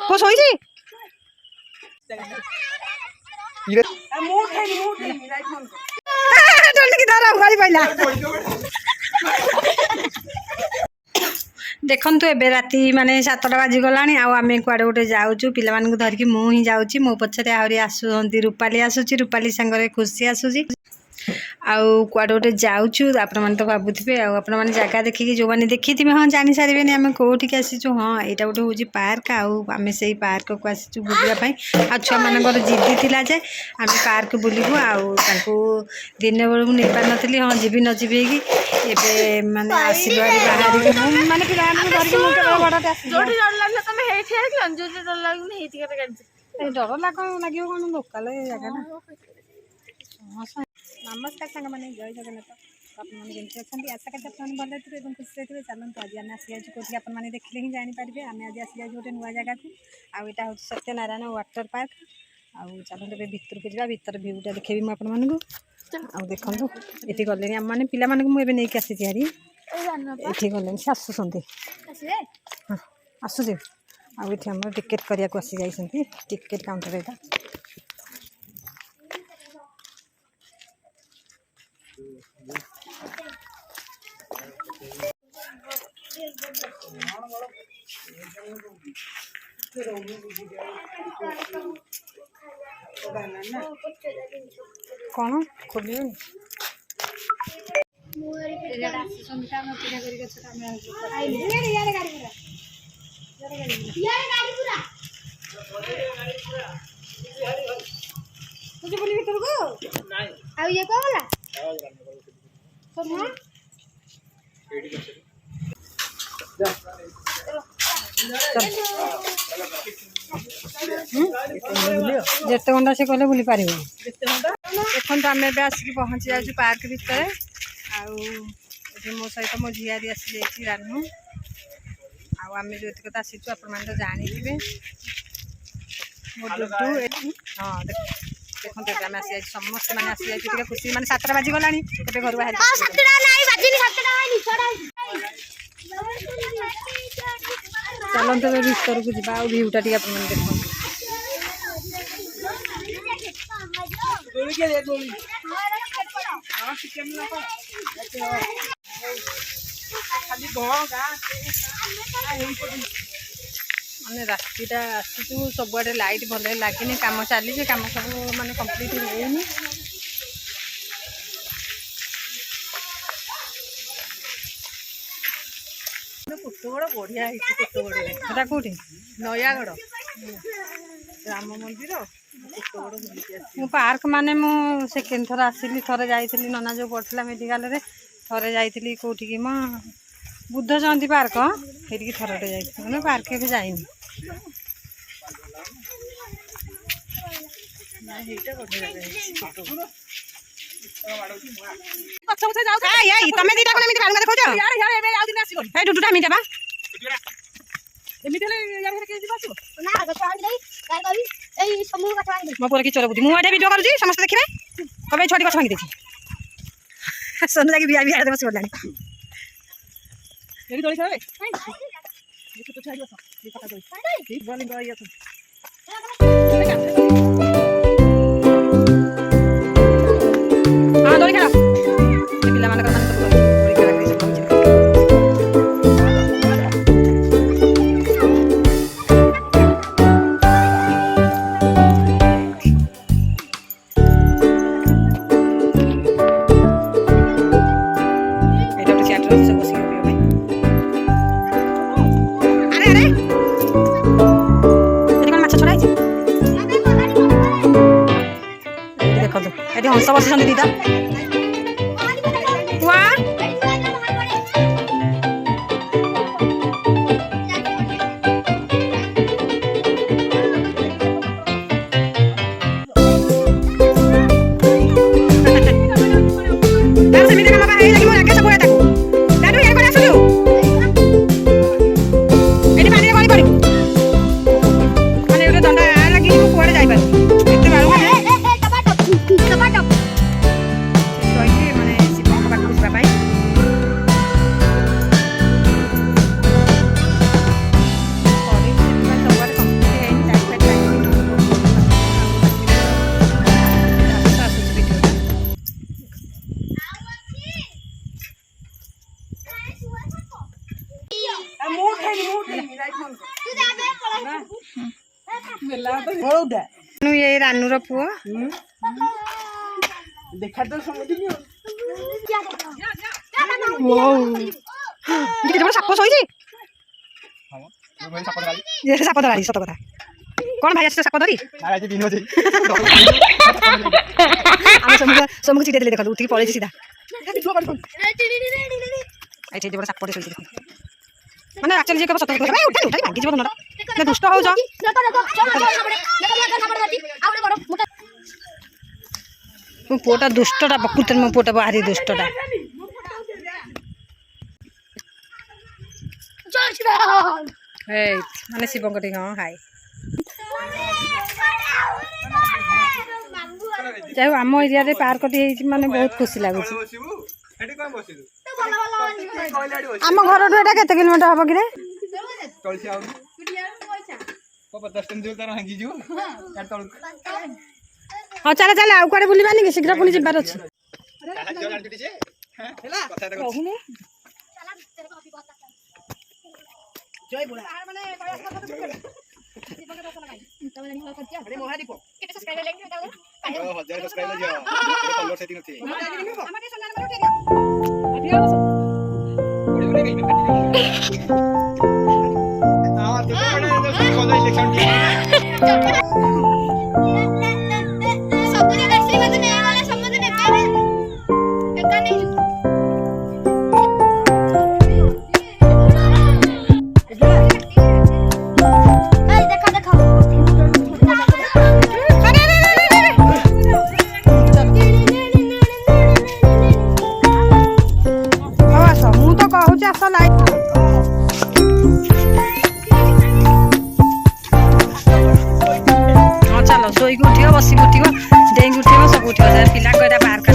ପୁଅ ଶୋଇଛି देखु एबे राति माने 7टा बाजिगलानी आम कुआडे गोटे जाऊँ पिला धरिकी मु ही जाऊँगी मो पछरे आहरी आसुंती रूपाली आसूची रूपाली सांगरे खुशी आसूची आउ कुआडे गोटे जाऊँ आपण मैंने तो भावुथे आपण मैंने जगह देखिकी जो मैंने देखी थे हाँ जानी सारे आम कौटिक आसीचु हाँ यहाँ गोटे हूँ पार्क आम से पार्क को आसीचु बुलापाई आ छुआ मानकर जिद्दी थिला जे आम पार्क बुलू आउ दिन बेलू नहीं पार नी हाँ जीवी न जीवी कि माने आसिलु बाहर माने पिला डर लगे कौन लोकाल जगह ना नमस्कार सांग मैंने जय जगन्नाथ आपने अच्छा आशा करते आप भल थे खुशी थे चलते आज आम आसी जाऊँ कौन आपने देखले ही जानीपारे आम आज आसी जाऊँ गोटे नुआ जगह को आईटा हूँ सत्यनारायण वाटर पार्क आउ चलते भितर को जा भर भ्यूटा देखेबी मुझे आपको देखो ये गले आम मैंने पिला मुझे नहीं आसी हारी ये गले से आसुँच हाँ आसूँ आम टिकेट करने को आसी जाइए टिकेट काउंटर यहाँ कौन खोल जिते घंटा से कहले बुली पार देखो आम आसिक पहुँची जाऊँ पार्क भितर मो सहित मो झियारी आसी जाइए रानू आम जो कथा आसीचु आप तो जानी मो डुडू हाँ देखो आम आसी जाइए समस्त मैंने आसी जाइए खुशी मैंने 7टा बाजिगला घर बाहर चलते भर को जा भ्यूटा टी आप देखो मैंने रातिटा आसीचु सबुआडे लाइट भले लगे कम चली कम सब माने कंप्लीट होनी कुटगड़ बढ़िया है कौटी नयागढ़ राम मंदिर मु पार्क माने मु सेकेंड थर आसिली थरे जाइली नना जो पड़ता मेडिकल थरे जाइली कौटी कि बुद्ध जयंती पार्क ये थरटे जाइए पार्क भी जाइनी तमें दीटा कौन देखो डुडुटा मीटा बा मो पूरा कि चोर बुद्धि मुझे वीडियो करुँगी समस्त देखिए कब छोटी गछ भांगी देखी सोनू जाकि बिया बिया बस बोलानी ये दोली खेले ये तो छाड़ी बस ये पका दोली बॉलिंग गई है हां दोली खेला पिला मान का हंस बस दीदा ये रानूर पुओ देखा तो समझ साप शोची साप धरा सत कथा कौन भाई आस साप धरी समूह चिटे देखा उठी पड़े सीधा ये बड़ा सापटे शोची मैंने एक्चुअली जी सत भांगी जीव तुम दुष्ट हो मो पुटा दुष्टटा प्रकृत मो पुटा भारी दुष्टटा माने शिवंक हाँ हाय चाहे आम एरिया पार्क माने बहुत खुशी लगुच आम घर के किलोमीटर हम कि हाँ चल चल आउ कड़े बुलवानी कि शीघ्र पुणी जबार अच्छे शोक उठ बस उठ डेंगी उठ सब उठ पिला पार्क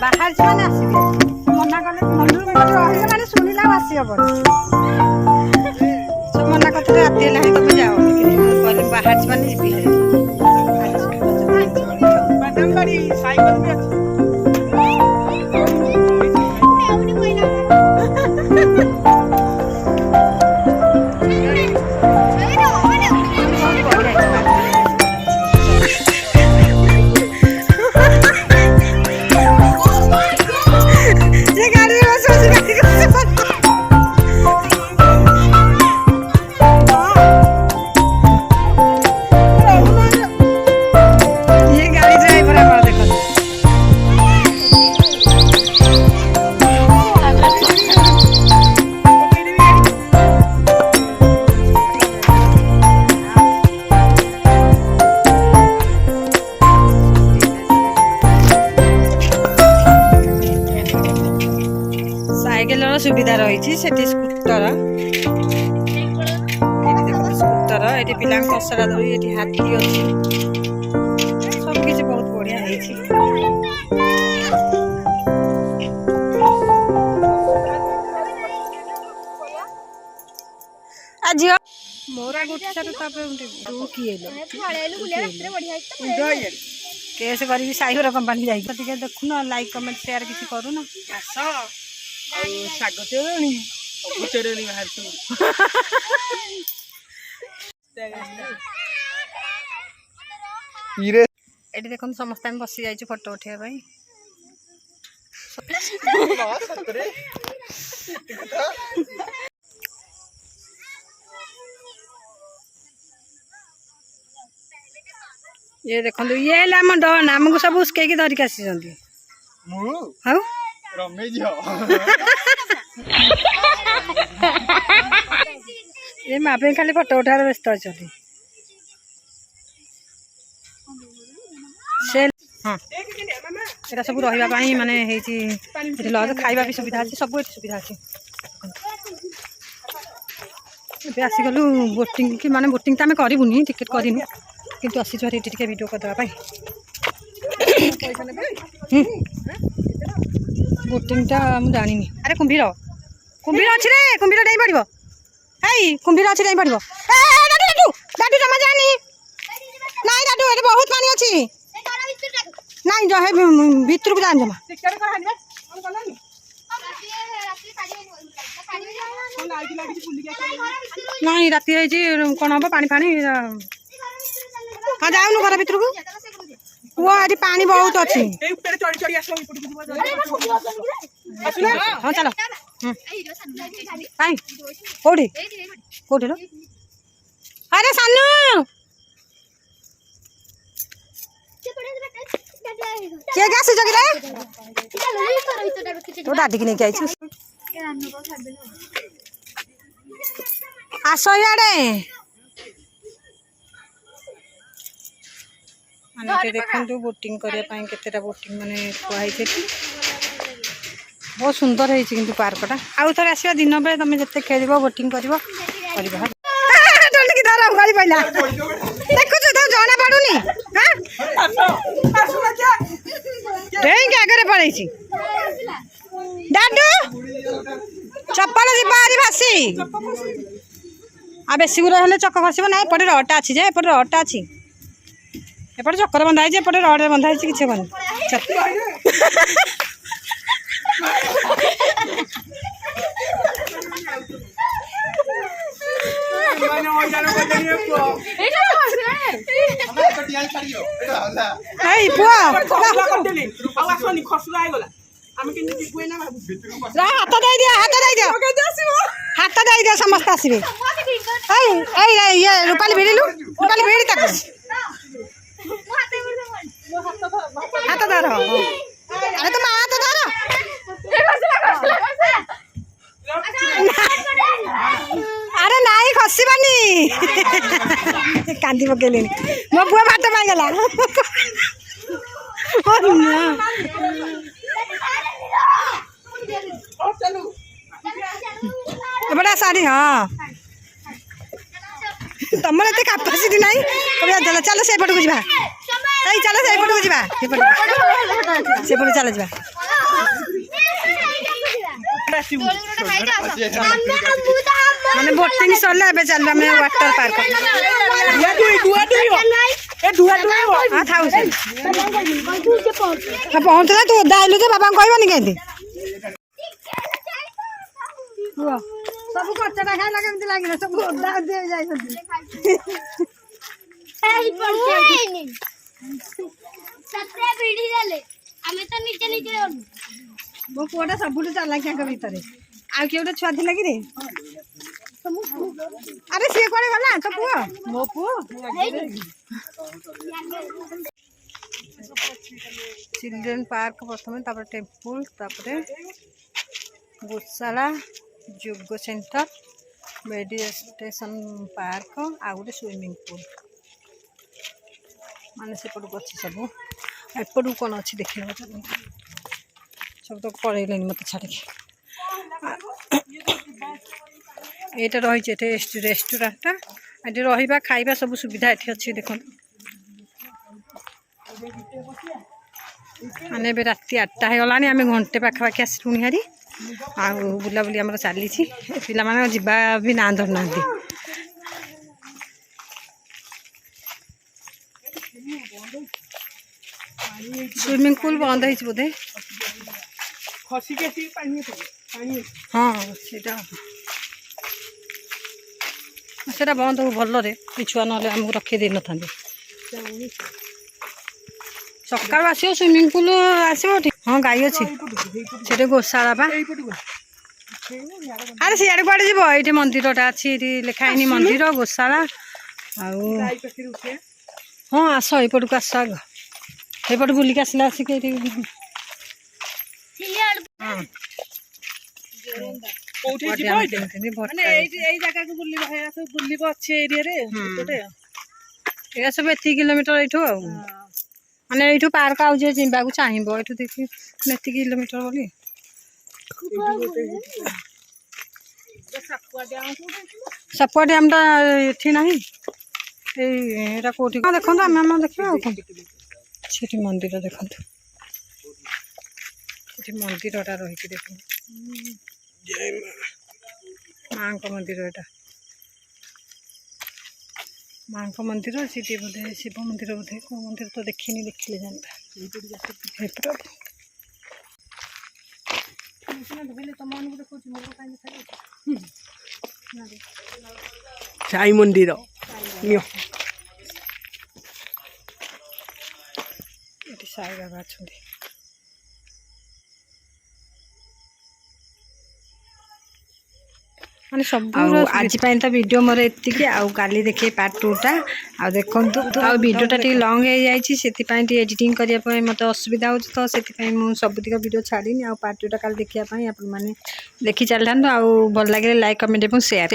बाहर मैंने आसबे मना कले मन रही मैंने शुणिला आसी हम सब मना करते राति है तुम जाओ बाहर मैंने साइकिल भी सुविधा रही स्कूटर स्कूटर ये पिला कसरा दौड़ी ये हाथी अच्छी सब किसी बहुत बढ़िया है मोरा केस कर साइबर कंपानी जाइए देखुन लाइक कमेंट शेयर किसी करूँ ये देखो समस्त बसी जाइए फोटो उठा ये देखो ये आम डन आमको सब उस्कई धरिक आसी ये माँ पे खाली फोटो उठार व्यस्त अच्छा हाँ यहाँ सब रही माने लज खावा भी सुविधा अच्छे सब सुविधा अच्छे आसीगलु बोटिंग कि माने बोटिंग तो आम करूनी टिकेट करूँ किंतु आसी टे वीडियो करदेवाई बोटिंग टा मुझे जानी अरे कुंभीर कुंभीर अच्छे रे कुंभीर नहीं पड़ो এই কুମ୍ଭୀର ଅଛି ଯାଇ ପଡ଼ିବ। ଡାଡୁ ଜମା ଯାନି ନାଇଁ ଡାଡୁ ଏଠି ବହୁତ ପାଣି ଅଛି। ନାଇଁ ଭିତରକୁ ଯାଆନି ଜମା। ନାଇଁ ରାତି ହେଇଛି କଣ ହବ ପାଣି ଫାଣି। ହଁ ଯାଉନୁ ଘର ଭିତରକୁ। ପୁଅ ଏଠି ପାଣି ବହୁତ ଅଛି। ହଁ ଚାଲ। କାଇଁ କୋଉଠି କୋଉଠି ର ଆରେ ସାନୁ କିଏ ଆସିଛ କି ରେ? ତୋ ଦାଦିକି ନେଇକି ଆଇଛୁ। ଆସ ଇଆଡେ। ମାନେ ଦେଖନ୍ତୁ ବୋଟିଂ କରିବା ପାଇଁ କେତେଟା ବୋଟିଂ ମାନେ ଥୁଆ ହେଇଛି ଏଠି। ବହୁତ ସୁନ୍ଦର ହେଇଛି କିନ୍ତୁ ପାର୍କଟା। ଆଉ ଥରେ ଆସିବା ଦିନ ବେଳେ ତମେ ଯେତେ ଖେଳିବ ବୋଟିଂ କରିବ କରିବା। ଦେଖୁଛୁ ତ ଜଣା ପଡୁନି ଡେଇଁକି ଆଗରେ ପଳେଇଛି। ଡାଡୁ ଚପଲ ଯିବ ଆଜି ଭାସି। ଆଉ ବେଶୀ ଗୁରା ହେଲେ ଚକ ଖସିବ ନା। ଏପଟେ ରଡଟା ଅଛି ଯେ ଏପଟେ ରଡଟା ଅଛି। ଏପଟେ ଚକରେ ବନ୍ଧା ହେଇଛି ଏପଟେ ରଡରେ ବନ୍ଧା ହେଇଛି କିଛି ହବନି। ପୁଅ ହାତ ଦେଇଦିଅ ହାତ ଦେଇଦିଅ ହାତ ଦେଇଦିଅ ସମସ୍ତେ ଆସିବେ। ଇଏ ରୂପାଲି ଭିଡ଼ିଲୁ ରୂପାଲି ଭିଡ଼ି ତାକୁ ହାତ ଧର। ଆରେ ତ ମା ହାତ ଧର। ଆରେ ନାଇଁ ଖସିବନି। କାନ୍ଦି ପକେଇଲେଣି। ମୋ ପୁଅ ଭାତ ପାଇଗଲା। ଏପଟେ ସାରି ହଁ ତମର ଏତେ କାପାସିଟି ନାହିଁ। ଚାଲ ସେଇପଟକୁ ଯିବା। ଏଇ ଚାଲ ସେଇପଟକୁ ଯିବା। ସେପଟେ ଚାଲ ଯିବା। ମାନେ ବୋଟିଂ ସରିଲା ଏବେ ଚାଲିବା ଆମେ ୱାଟର ପାର୍କ। ପହଞ୍ଚିଲା ତୁ ଓଦା ଆଇଲୁ ଯେ ବାବାଙ୍କୁ କହିବନି କେମିତି? ସବୁ କଚଟା ଖାଇଲା କେମିତି ଲାଗିଲା? ସବୁ ଓଦା ଯାଇଛନ୍ତି। ମୋ ପୁଅଟା ସବୁଠୁ ଚାଲାକିଆଙ୍କ ଭିତରେ। ଆଉ କିଏ ଗୋଟେ ଛୁଆ ଥିଲା କି ରେ? ଆରେ ସିଏ କୁଆଡେ ଗଲା ତୋ ପୁଅ? ମୋ ପୁଅ ଚିଲଡ୍ରେନ୍ ପାର୍କ ପ୍ରଥମେ, ତାପରେ ଟେମ୍ପୁଲ, ତାପରେ ଗୋଶାଳା, ଯୋଗ ସେଣ୍ଟର, ମେଡିଟେସନ ପାର୍କ, ଆଉ ଗୋଟେ ସୁଇମିଂ ପୁଲ। ମାନେ ସେପଟକୁ ଅଛି ସବୁ। ଏପଟକୁ କ'ଣ ଅଛି ଦେଖିବାକୁ ଚାଲନ୍ତୁ। ସବୁ ତ ପଳେଇଲେଣି ମୋତେ ଛାଡ଼ିକି। ଏଇଟା ରହିଛି ଏଠି ରେଷ୍ଟୁରାଣ୍ଟଟା। ଏଠି ରହିବା ଖାଇବା ସବୁ ସୁବିଧା ଏଠି ଅଛି ଦେଖନ୍ତୁ। ମାନେ ଏବେ ରାତି 8ଟା ହେଇଗଲାଣି। ଆମେ ଘଣ୍ଟେ ପାଖାପାଖି ଆସିଲୁଣି ହାରି। ଆଉ ବୁଲାବୁଲି ଆମର ଚାଲିଛି। ପିଲାମାନେ ଯିବା ବି ନାଁ ଧରୁନାହାନ୍ତି। ସୁଇମିଂ ପୁଲ ବନ୍ଦ ହେଇଛି ବୋଧେ। ହଁ ସେଇଟା ବନ୍ଦ ହବ ଭଲରେ। ଛୁଆ ନହେଲେ ଆମକୁ ରଖେଇ ଦେଇନଥାନ୍ତେ। ସକାଳୁ ଆସିବ ସୁଇମିଂ ପୁଲ ଆସିବ ଏଠି। ହଁ ଗାଈ ଅଛି ସେଠି ଗୋଶାଳା ବା। ଆରେ ସିଆଡ଼େ କୁଆଡ଼େ ଯିବ? ଏଇଠି ମନ୍ଦିରଟା ଅଛି। ଏଠି ଲେଖା ହେଇନି ମନ୍ଦିର ଗୋଶାଳା। ଆଉ ହଁ ଆସ ଏଇପଟକୁ ଆସ ଆଗ। ଏଇପଟେ ବୁଲିକି ଆସିଲା ଆସିକି ଏଇଠି। ଏଇଟା ସବୁ ଏତିକି କିଲୋମିଟର ଏଇଠୁ। ଆଉ ମାନେ ଏଇଠୁ ପାର୍କ ଆଉ ଯିଏ ଯିବାକୁ ଚାହିଁବ ଏଇଠୁ ଦେଖି ଏତିକି କିଲୋମିଟର ବୋଲି। ସାପୁଆ ଡ୍ୟାମଟା ଏଠି ନାହିଁ। ଏଇଟା କୋଉଠି ଦେଖନ୍ତୁ। ଆମେ ଦେଖିବା ଆଉ କ'ଣ। ସେଠି ମନ୍ଦିର ଦେଖନ୍ତୁ। ସେଠି ମନ୍ଦିରଟା ରହିଛି ଦେଖନ୍ତୁ। ମାଙ୍କ ମନ୍ଦିର ଏଟା। माँ को मंदिर सीटी बोधे शिव मंदिर बोधे कौ मंदिर तो देखनी देखिले जानता साई मंदिर साई बाबा अच्छा माने सब आज तो वीडियो मोर एति काली देखिए पार्ट 2टा आ देखु वीडियोटा टी लॉन्ग हो जाती एडिटिंग करने मत असुविधा हो तो से सबुतिक वीडियो छाड़ीनी आ पार्ट 2टा काली देखा आप देखी चलता भल लगे लाइक कमेंट और शेयर।